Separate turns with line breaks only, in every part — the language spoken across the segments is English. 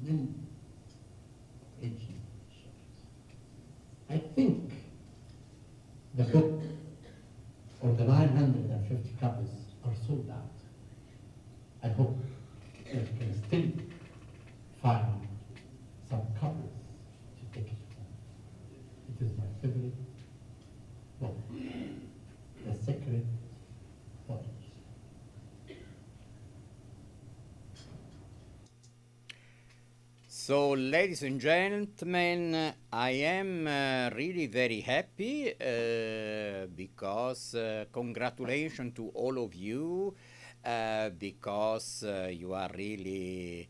even ancient Egyptians. I think the book or the 950 copies are sold out. I hope you can still find some copies to take it home. It is my favorite book, The Secret Voyage.
So, ladies and gentlemen, I am really very happy because congratulations to all of you because you are really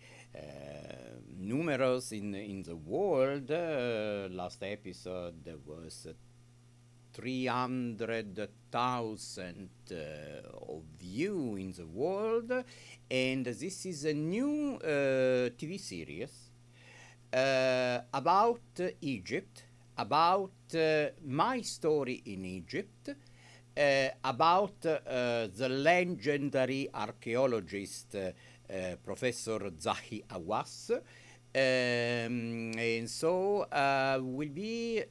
numerous in the world. Last episode there was 300,000 of you in the world, and this is a new TV series about Egypt, about my story in Egypt, about the legendary archaeologist Professor Zahi Hawass. And so will be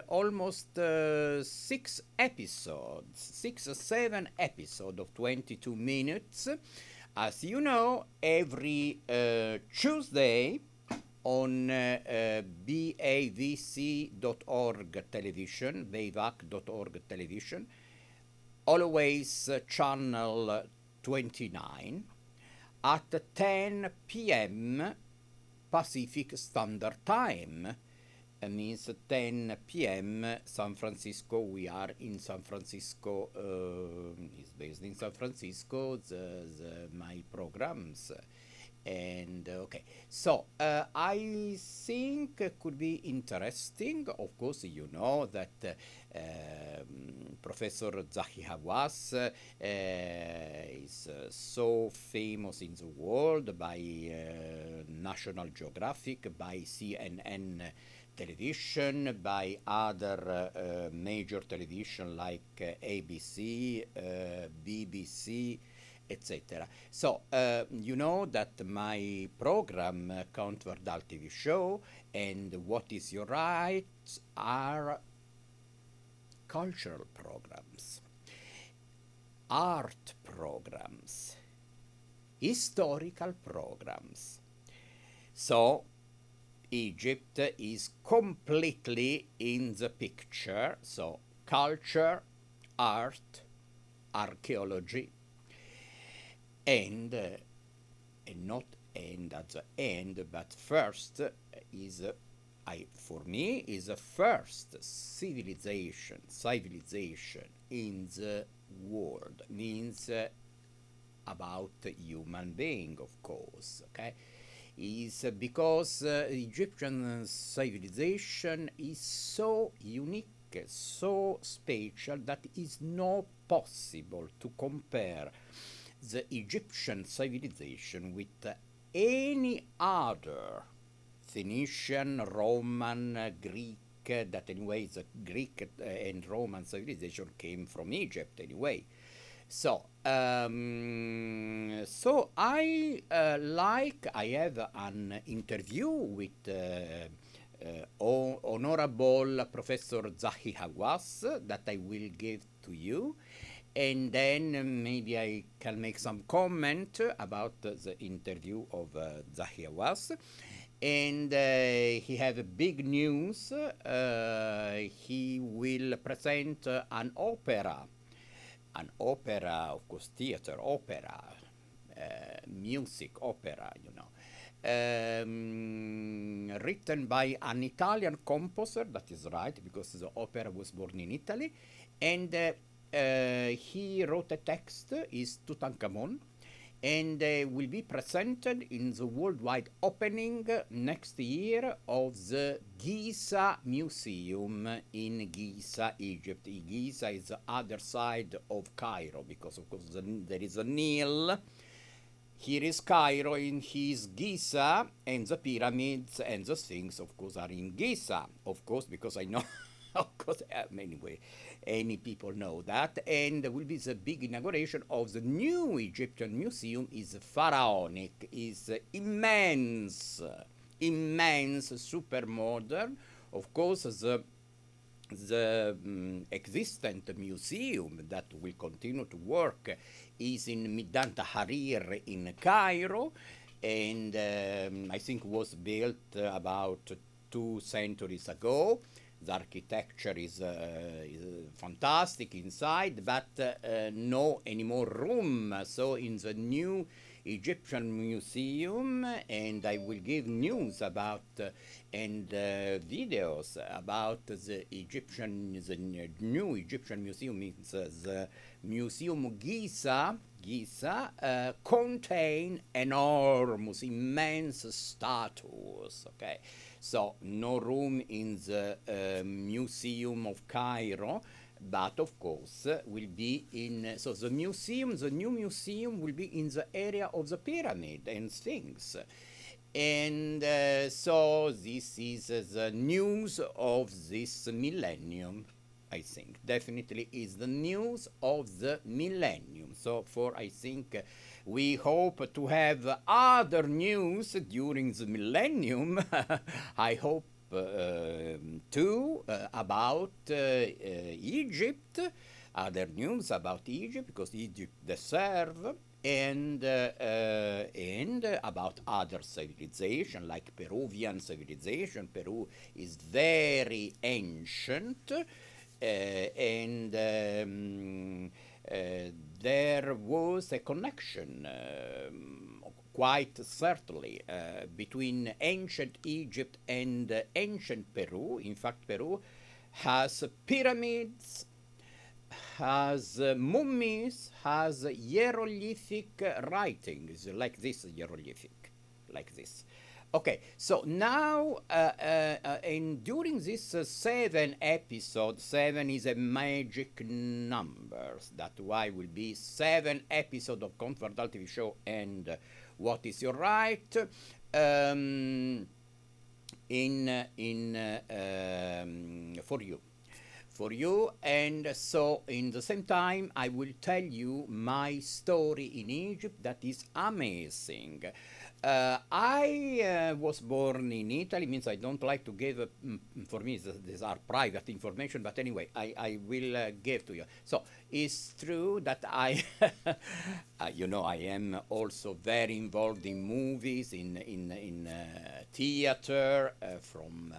almost 6 episodes, 6 or 7 episodes of 22 minutes. As you know, every Tuesday on bavc.org television, bavac.org television, always channel 29 at 10 p.m. Pacific Standard Time. Means 10 p.m. San Francisco. We are in San Francisco. Is based in San Francisco. My programs. And okay, so I think it could be interesting. Of course, you know that Professor Zahi Hawass is so famous in the world by National Geographic, by CNN television, by other major television like ABC, BBC, etc. So, you know that my program, Count Verdal TV show, and What is Your Right are cultural programs, art programs, historical programs. So, Egypt is completely in the picture. So, culture, art, archaeology, and not end at the end, but first is I for me is the first civilization in the world, means about human being, of course. Okay, is because Egyptian civilization is so unique, so special, that is not possible to compare the Egyptian civilization with any other Phoenician, Roman, Greek. That anyway, the Greek and Roman civilization came from Egypt anyway. So I have an interview with Honorable Professor Zahi Hawass that I will give to you, and then maybe I can make some comment about the interview of Zahi Hawass. And he have a big news. He will present an opera, of course, theater opera, music opera, you know, written by an Italian composer. That is right, because the opera was born in Italy, and he wrote a text, is Tutankhamun, and will be presented in the worldwide opening next year of the Giza Museum in Giza, Egypt. Giza is the other side of Cairo, because of course there is a Nile. Here is Cairo, and here is Giza, and the pyramids and the Sphinx, of course, are in Giza. Of course, because I know, of course, anyway, any people know that. And will be the big inauguration of the new Egyptian museum. Is pharaonic, is immense, immense, super modern. Of course, the existent museum that will continue to work is in Midan Tahrir in Cairo, and I think was built about 2 centuries ago. The architecture is fantastic inside, but no any more room. So in the new Egyptian Museum, and I will give news about and videos about the new Egyptian Museum. It's the Museum Giza. Giza contain enormous, immense statues. Okay, so no room in the Museum of Cairo, but of course will be in, so the museum, the new museum will be in the area of the pyramid and Sphinx. And so this is the news of this millennium. I think definitely is the news of the millennium. So for I think we hope to have other news during the millennium. I hope too about Egypt, other news about Egypt, because Egypt deserve, and about other civilization like Peruvian civilization. Peru is very ancient, and there was a connection, quite certainly, between ancient Egypt and ancient Peru. In fact, Peru has pyramids, has mummies, has hieroglyphic writings, like this hieroglyphic, like this. Okay, so now, and during this 7 episodes, 7 is a magic number. That's why will be 7 episodes of Comfortable TV show and What is Your Right? For you. And so in the same time I will tell you my story in Egypt that is amazing. I was born in Italy, means I don't like to give, for me, these are private information, but anyway, I will give to you. So it's true that I, you know, I am also very involved in movies, in theater, from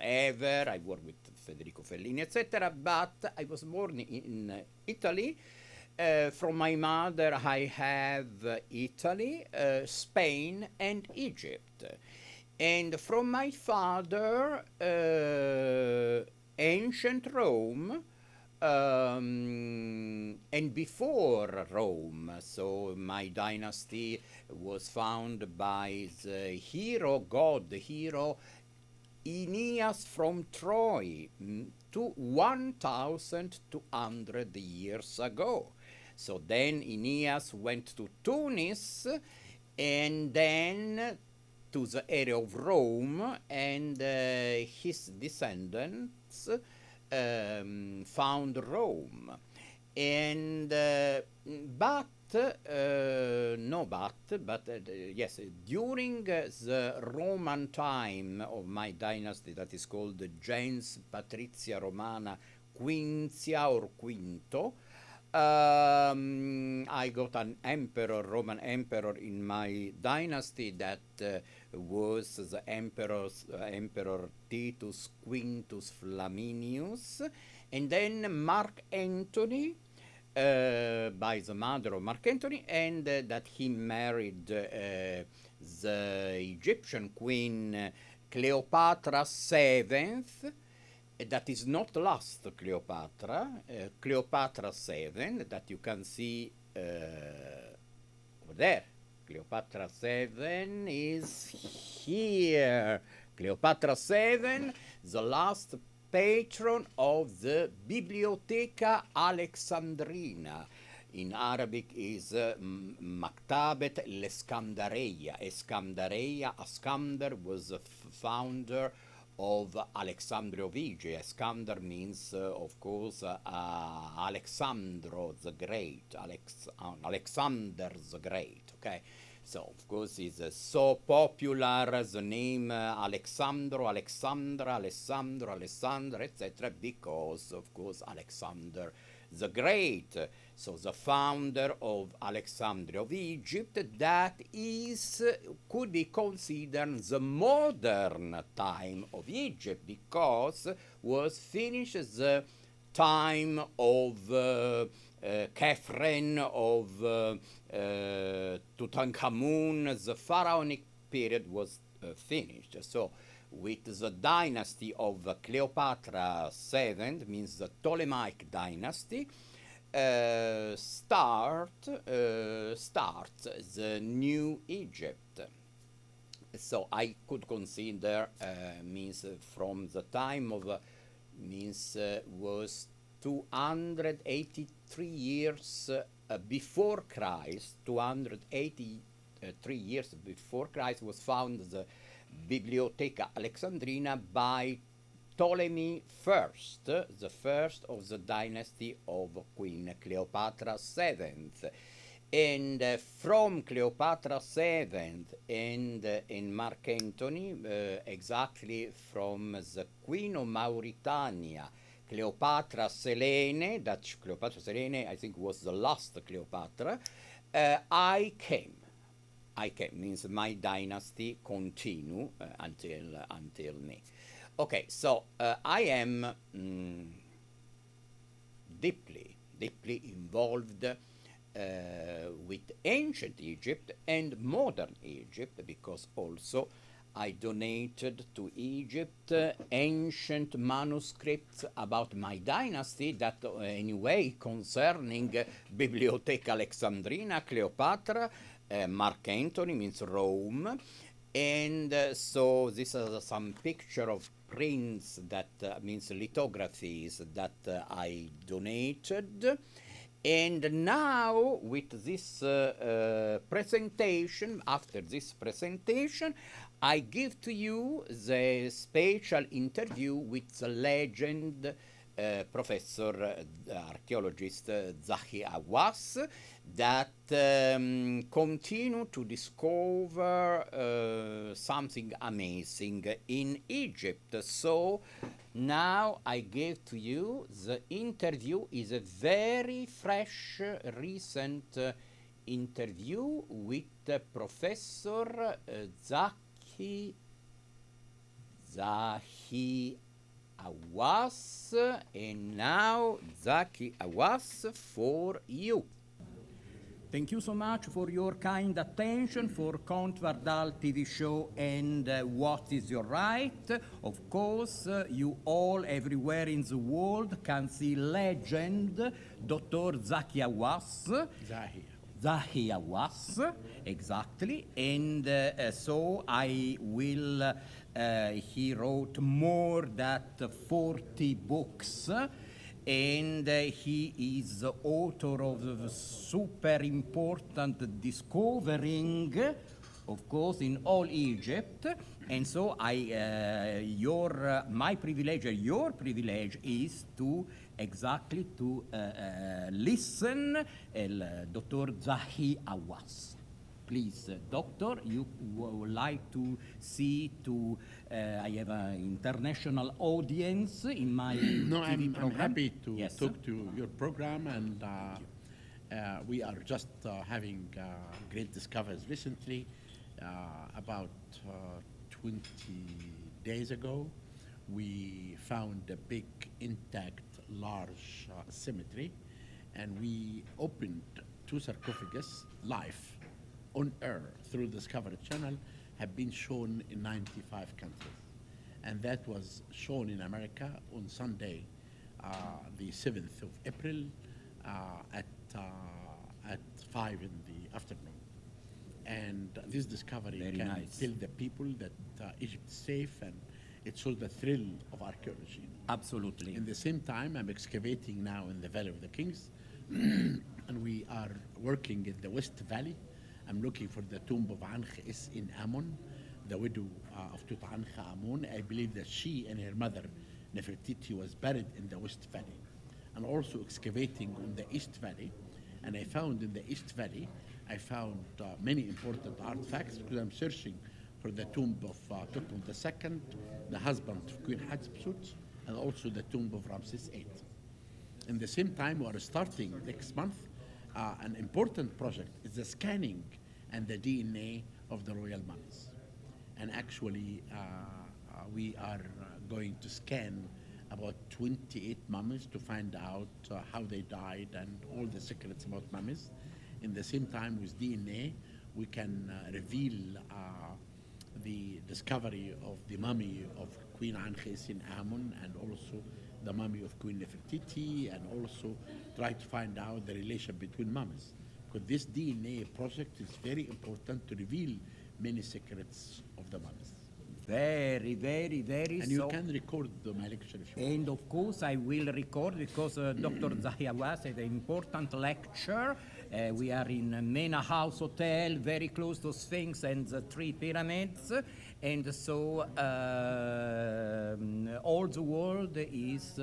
ever. I work with Federico Fellini, etc. But I was born in Italy. From my mother, I have Italy, Spain, and Egypt. And from my father, ancient Rome, and before Rome. So my dynasty was founded by the hero god, the hero Aeneas from Troy, 1,200 years ago. So then Aeneas went to Tunis, and then to the area of Rome, and his descendants found Rome. And yes, during the Roman time of my dynasty, that is called the gens Patricia Romana Quintia or Quinto, I got an emperor, Roman emperor in my dynasty that was the Emperor Titus Quintus Flaminius, and then Mark Antony, by the mother of Mark Antony, and that he married the Egyptian queen Cleopatra VII. That is not last Cleopatra, Cleopatra 7, that you can see over there. Cleopatra 7 is here. Cleopatra 7, the last patron of the Bibliotheca Alexandrina. In Arabic is Maktabet l'Eskandareya. Eskandareya, Iskandar was the founder of Alexandria of Egypt. Iskandar means, of course, Alexandro the Great, Alexander the Great. Okay, So, of course, it's so popular, the name Alexandro, Alexandra, Alessandro, Alessandra, etc., because, of course, Alexander the Great, so the founder of Alexandria of Egypt, that is, could be considered the modern time of Egypt, because was finished the time of Khephren, of Tutankhamun. The pharaonic period was finished. So with the dynasty of Cleopatra VII, means the Ptolemaic dynasty, starts the new Egypt. So I could consider means from the time of means was 283 years before Christ. 283 years before Christ was found the Bibliotheca Alexandrina by Ptolemy I, the first of the dynasty of Queen Cleopatra VII. And from Cleopatra VII and Mark Antony, exactly from the Queen of Mauritania, Cleopatra Selene, that Cleopatra Selene I think was the last Cleopatra, I came, means my dynasty continue until me. Okay, so I am deeply involved with ancient Egypt and modern Egypt, because also I donated to Egypt ancient manuscripts about my dynasty that anyway concerning Bibliotheca Alexandrina, Cleopatra, Mark Antony means Rome, and so this is some picture of prints that means lithographies that I donated. And now with this presentation, after this presentation, I give to you the special interview with the legend professor, archaeologist Zahi Hawass, that continue to discover something amazing in Egypt. So now I give to you the interview. Is a very fresh, recent interview with Professor Zahi Hawass, and now Zahi Hawass for you. Thank you so much for your kind attention for Count Vardal TV show and What is Your Right. Of course, you all everywhere in the world can see legend Dr. Zahi Hawass. Zahi Hawass, exactly. And so I will, he wrote more than 40 books. And he is the author of the super important discovering, of course, in all Egypt. And so my privilege, your privilege is to exactly to listen Dr. Zahi Hawass. Please, doctor, you would like to see to, I have an international audience in my TV program.
I'm happy to
Yes,
talk
sir.
to your program, and we are just having great discoveries recently. About 20 days ago, we found a big, intact, large cemetery, and we opened 2 sarcophagus live on air through Discovery Channel, have been shown in 95 countries. And that was shown in America on Sunday, the 7th of April at 5 in the afternoon. And this discovery
Very
can
nice.
tell the people that Egypt is safe, and it shows the thrill of archaeology.
Absolutely.
In the same time, I'm excavating now in the Valley of the Kings, and we are working in the West Valley. I'm looking for the tomb of Ankh-Es in Ammon, the widow of Tutankhamun. I believe that she and her mother, Nefertiti, was buried in the West Valley. And also excavating in the East Valley, and I found in the East Valley I found many important artifacts because I'm searching for the tomb of Thutmose II, the husband of Queen Hatshepsut, and also the tomb of Ramses VIII. In the same time, we are starting next month an important project. It's the scanning and the DNA of the royal mummies. And actually, we are going to scan about 28 mummies to find out how they died and all the secrets about mummies. In the same time, with DNA, we can reveal the discovery of the mummy of Queen Ankhesin Amun and also the mummy of Queen Nefertiti, and also try to find out the relation between mummies. Because this DNA project is very important to reveal many secrets of the mummies.
Very, very, very.
And you can record my lecture if you want.
And of course, I will record because Dr. Zahi Hawass had an important lecture. We are in Mena House Hotel, very close to Sphinx and the three pyramids. And so all the world is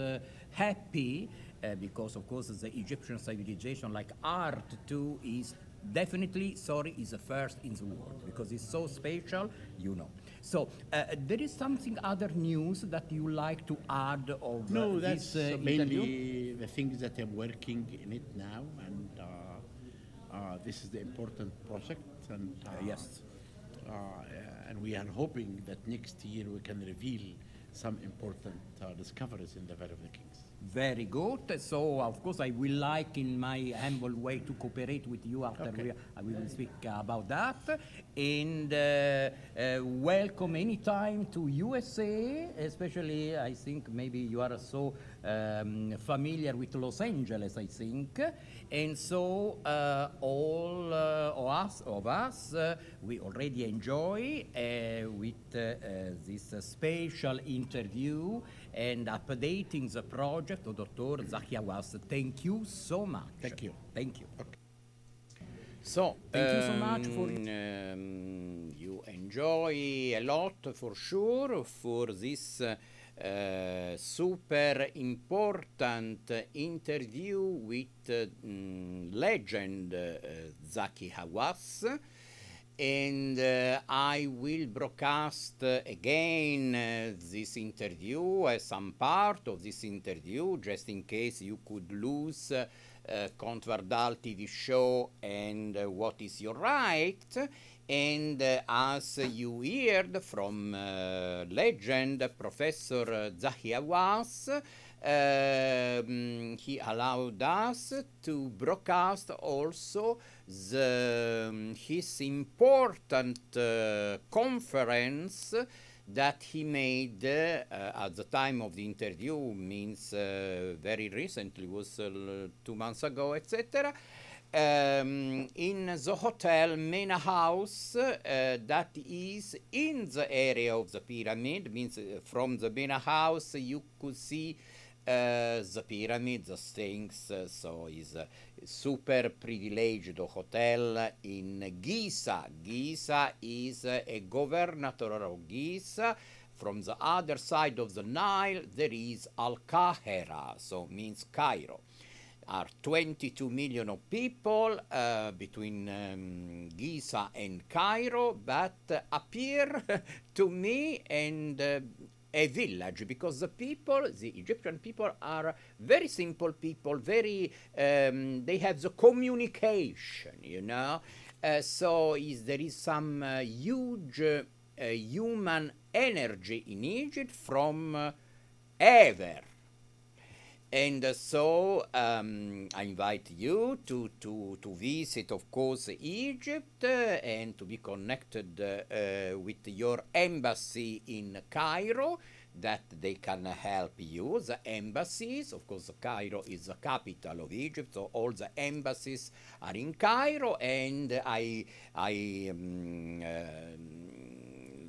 happy because, of course, the Egyptian civilization, like art too, is definitely, is the first in the world because it's so special, you know. So there is something other news that you like to add of
No,
this
that's
interview?
mainly the things that I'm working in it now, and this is the important project. And
Yes.
and we are hoping that next year we can reveal some important discoveries in the Valley of the Kings.
Very good. So, of course, I will like in my humble way to cooperate with you after
Okay.
we will speak about that. And welcome anytime to USA, especially I think maybe you are so familiar with Los Angeles, I think. And so all of us, we already enjoy with this special interview and updating the project of Dr. Zahi Hawass. Thank you so much.
Thank you.
Thank you.
So,
Thank you so much for
you enjoy a lot for sure for this super important interview with legend Zahi Hawass. And I will broadcast again this interview, some part of this interview, just in case you could lose Contvardal TV show and What is Your Right. And as you heard from legend Professor Zahi Hawass, he allowed us to broadcast also his important conference that he made at the time of the interview, means very recently, was 2 months ago, etc. In the hotel Mena House that is in the area of the pyramid, means from the Mena House you could see the pyramid, the Sphinx, so is a super privileged hotel in Giza. Giza is a governor of Giza. From the other side of the Nile there is Al-Qahira, so means Cairo. Are 22 million of people between Giza and Cairo, but appear to me and a village, because the people, the Egyptian people, are very simple people, very, they have the communication, you know. So there is some huge human energy in Egypt from ever. And so I invite you to visit, of course, Egypt and to be connected with your embassy in Cairo, that they can help you. The embassies, of course, Cairo is the capital of Egypt, so all the embassies are in Cairo, and I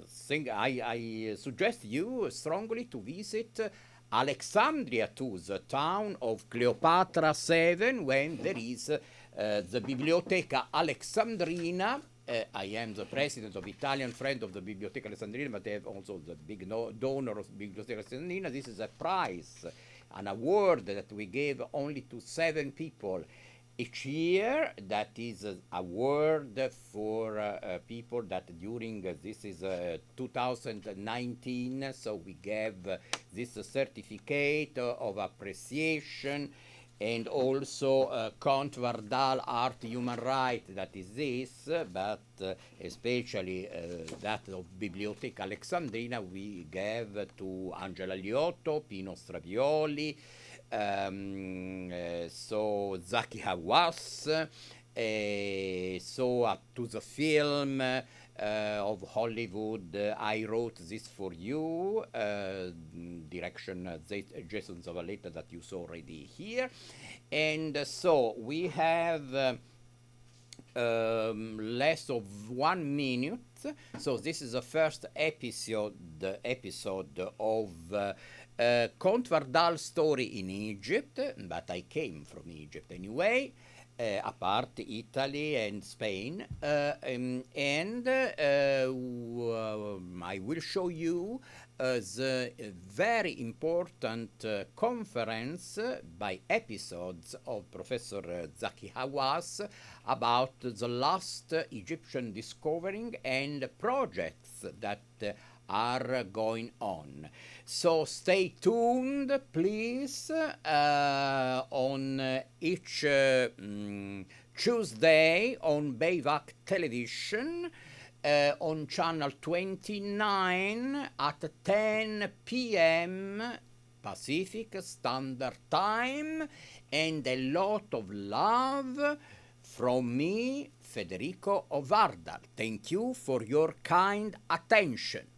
suggest you strongly to visit Alexandria too, the town of Cleopatra VII, when there is the Biblioteca Alexandrina. I am the president of Italian Friend of the Biblioteca Alexandrina, but they have also the big donor of Biblioteca Alexandrina. This is a prize, an award that we gave only to 7 people
each year. That is a award for people that during this is 2019, so we gave this certificate of appreciation, and also Count Vardal Art Human Right, that is this, but especially that of Biblioteca Alexandrina we gave to Angela Liotto, Pino Stravioli, so Zaki Hawass, so to the film of Hollywood, I wrote this for you, direction Jason Zavaleta that you saw already here. And so we have less of 1 minute. So this is the first episode of Count Vardal's story in Egypt, but I came from Egypt anyway. Apart Italy and Spain, and I will show you the very important conference by episodes of Professor Zaki Hawass about the last Egyptian discovering and projects that are going on. So stay tuned, please, on each Tuesday on Bayvak Television, on channel 29 at 10 p.m. Pacific Standard Time, and a lot of love from me, Federico Vardal. Thank you for your kind attention.